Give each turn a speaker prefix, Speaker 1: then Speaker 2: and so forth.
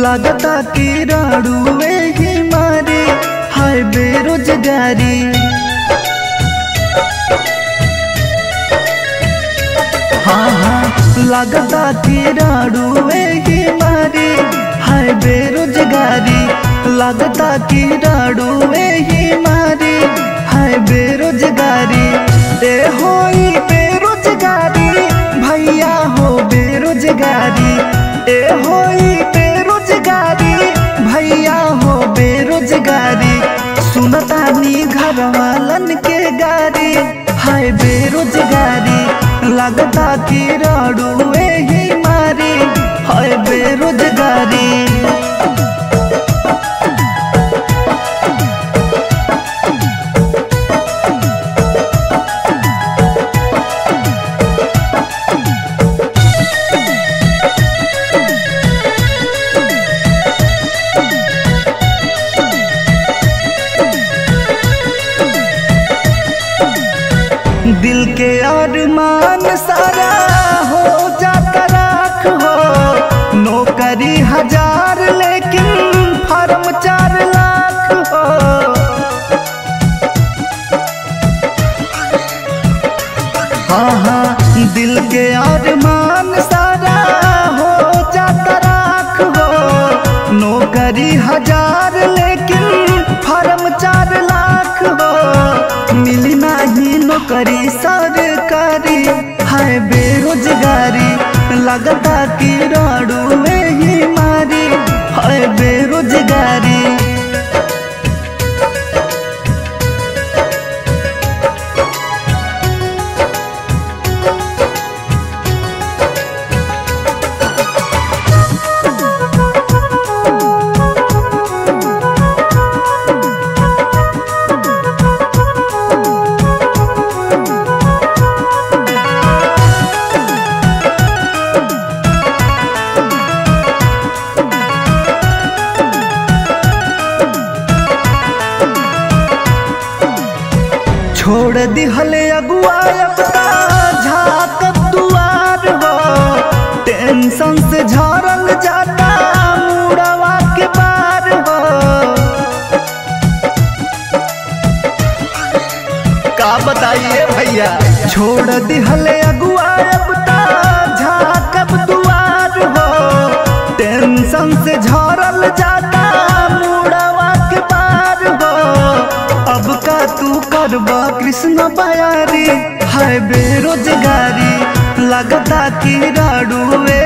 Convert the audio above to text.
Speaker 1: लगता कि राड़ुए ही मारे हाय बेरोजगारी। हाँ हाँ लगता कि राड़ुए ही मारे हाय बेरोजगारी। लगता कि राड़ुए ही मारे हाय बेरोजगारी। ए होई बेरोजगारी भैया हो बेरोजगारी। ए होई बेरोजगारी भैया हो बेरोजगारी। सुनतानी घर वालन के गारी हाय बेरोजगारी। लगता कि राड़ुए ही मारी हाय बेरोजगारी। दिल के अरमान सारा हो जाता राख हो। नौकरी 1000 लेकिन फर्म 4 लाख हो। हाँ हाँ दिल के अरमान सारा हो जाता राख हो। नौकरी 1000 लेकिन फर्म 4 लाख हो। मिली नहीं नौकरी सरकारी हाय बेरोजगारी। लगता कि राड़ुए ही मारी हाय बेरोजगारी। छोड़ दिहले अगुआ झाकत दुआर हो। टेंशन से झरल जाता मुड़वा के बार हो। का बताइए भैया छोड़ दिहले अगुआ झाकत दुआर हो। टेंशन से झरल जाता मुड़वा के बार हो। अब का तू करबा कृष्ण बयारी हाय बेरोजगारी। लगता कि राड़ुए